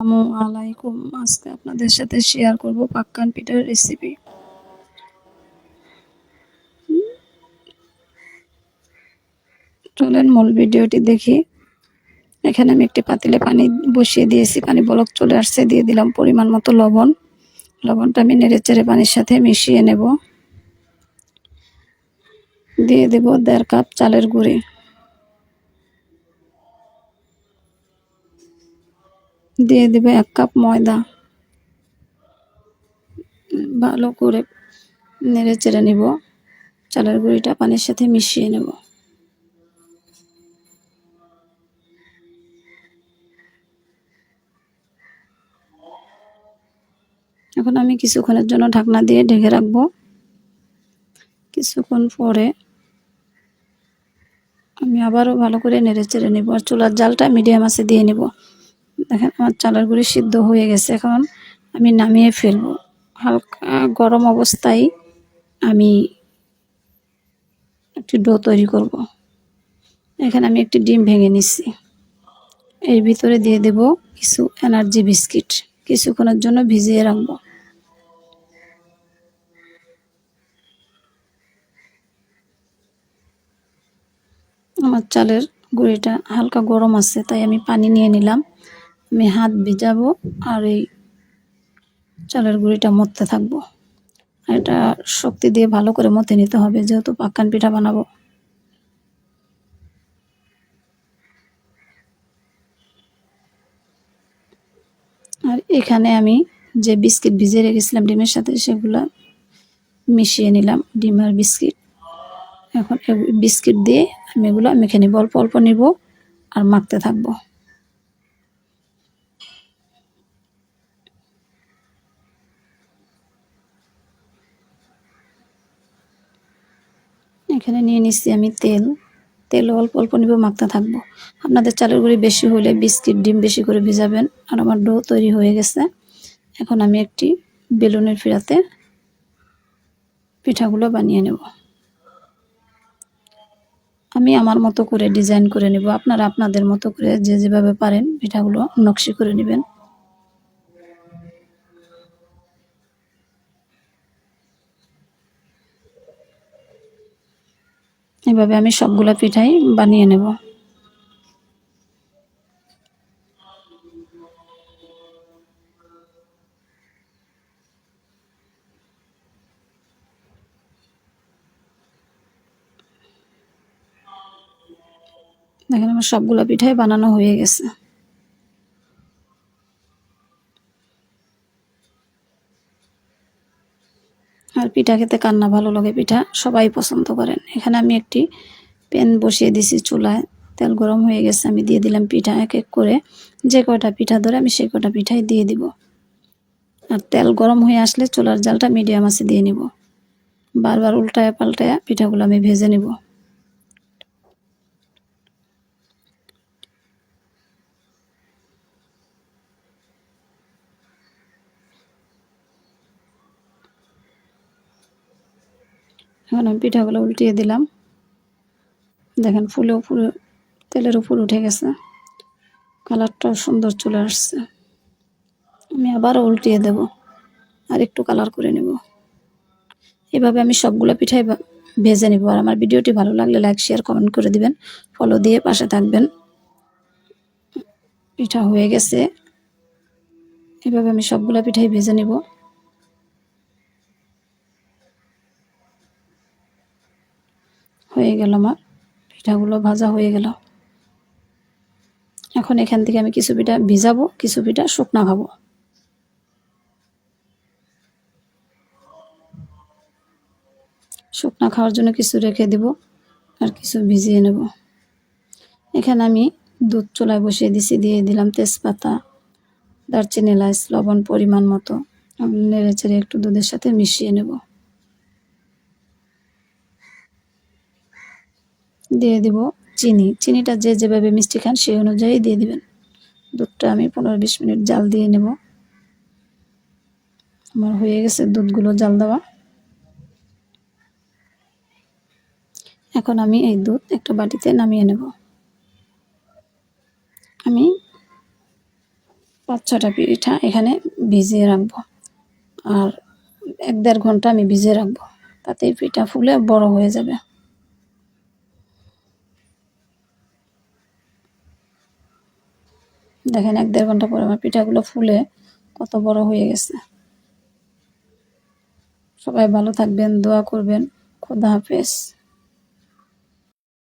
আসসালামু আলাইকুম। আজকে আপনাদের সাথে শেয়ার করব পাক্কান পিঠার রেসিপি। চলেন মূল ভিডিওটি দেখি। এখানে আমি একটি পাতিলে পানি বসিয়ে দিয়েছি, পানি বলক চলে আসছে। দিয়ে দিলাম পরিমাণ মতো লবণ। লবণটা আমি নেড়েচেড়ে পানির সাথে মিশিয়ে নেব। দিয়ে দেব 1.5 কাপ চালের গুঁড়ি। দিয়ে দেব 1 কাপ ময়দা। ভালো করে নেড়েচেড়ে নেব। চালের গুঁড়িটা পানির সাথে মিশিয়ে নেব। এখন আমি কিছুক্ষণের জন্য ঢাকনা দিয়ে ঢেকে রাখবো। কিছুক্ষণ পরে আমি আবারও ভালো করে নেড়েচেড়ে নেব, আর চুলার জালটা মিডিয়াম আঁচে দিয়ে নেব। দেখেন আমার চালের গুঁড়ি সিদ্ধ হয়ে গেছে। এখন আমি নামিয়ে ফেলবো। হালকা গরম অবস্থায় আমি একটি ডো তৈরি করব। এখানে আমি একটি ডিম ভেঙে নিচ্ছি। এর ভিতরে দিয়ে দেব কিছু এনার্জি বিস্কিট। কিছুক্ষণের জন্য ভিজিয়ে রাখবো। আমার চালের গুঁড়িটা হালকা গরম আছে, তাই আমি পানি নিয়ে নিলাম। আমি হাত ভিজাবো আর এই চালের গুঁড়িটা মথতে থাকবো। এটা শক্তি দিয়ে ভালো করে মথে নিতে হবে, যেহেতু পাক্কান পিঠা বানাবো। আর এখানে আমি যে বিস্কিট ভিজিয়ে রেখেছিলাম ডিমের সাথে, সেগুলো মিশিয়ে নিলাম, ডিম আর বিস্কিট। এখন বিস্কিট দিয়ে আমি এগুলো মেখে নিব। অল্প অল্প নিব আর মাখতে থাকবো। এখানে নিয়ে নিচ্ছি আমি তেল অল্প অল্প নিব, মাখতে থাকবো। আপনাদের চালের গুঁড়ি বেশি হলে বিস্কিট ডিম বেশি করে ভিজাবেন। আর আমার ডো তৈরি হয়ে গেছে। এখন আমি একটি বেলুনের ফিরাতে পিঠাগুলো বানিয়ে নেব। আমি আমার মতো করে ডিজাইন করে নেব। আপনারা আপনাদের মতো করে যে যেভাবে পারেন পিঠাগুলো নকশি করে নেবেন। এভাবে আমি সবগুলা পিঠাই বানিয়ে নেব। দেখেন আমার সবগুলা পিঠাই বানানো হয়ে গেছে। আর পিঠা খেতে কার না ভালো লাগে, পিঠা সবাই পছন্দ করেন। এখানে আমি একটি প্যান বসিয়ে দিয়েছি চুলায়। তেল গরম হয়ে গেছে, আমি দিয়ে দিলাম পিঠা। এক এক করে যে কয়টা পিঠা ধরে আমি সেই কয়টা পিঠাই দিয়ে দিব। আর তেল গরম হয়ে আসলে চুলার জালটা মিডিয়াম আঁচে দিয়ে নিব। বারবার উল্টায় পাল্টায় পিঠাগুলো আমি ভেজে নিব। এখন আমি পিঠাগুলো উল্টিয়ে দিলাম। দেখেন ফুলে উপরে তেলের উপর উঠে গেছে, কালারটাও সুন্দর চলে আসছে। আমি আবারও উল্টিয়ে দেব আর একটু কালার করে নেব। এভাবে আমি সবগুলো পিঠাই ভেজে নেব। আর আমার ভিডিওটি ভালো লাগলে লাইক শেয়ার কমেন্ট করে দিবেন, ফলো দিয়ে পাশে থাকবেন। পিঠা হয়ে গেছে। এভাবে আমি সবগুলো পিঠাই ভেজে নেব। হয়ে গেল আমার পিঠাগুলো ভাজা হয়ে গেল। এখন এখান থেকে আমি কিছু পিঠা ভিজাবো, কিছু পিঠা শুকনা খাবো। শুকনা খাওয়ার জন্য কিছু রেখে দেব আর কিছু ভিজিয়ে নেব। এখানে আমি দুধ চুলায় বসিয়ে দিছি, দিয়ে দিলাম তেজপাতা, দারচিনি, এলাচ, লবণ পরিমাণ মতো। নেড়ে চেড়ে একটু দুধের সাথে মিশিয়ে নেব। দিয়ে দিব চিনি। চিনিটা যে যেভাবে মিষ্টি খান সেই অনুযায়ী দিয়ে দিবেন। দুধটা আমি 15-20 মিনিট জাল দিয়ে নেব। আমার হয়ে গেছে দুধগুলো জাল দেওয়া। এখন আমি এই দুধ একটা বাটিতে নামিয়ে নেব। আমি 5-6টা পিঠা এখানে ভিজিয়ে রাখবো, আর 1-1.5 ঘন্টা আমি ভিজিয়ে রাখবো, তাতে পিঠা ফুলে বড় হয়ে যাবে। দেখেন 1-1.5 ঘন্টা পরে আমার পিঠাগুলো ফুলে কত বড় হয়ে গেছে। সবাই ভালো থাকবেন, দোয়া করবেন। খোদা হাফেজ।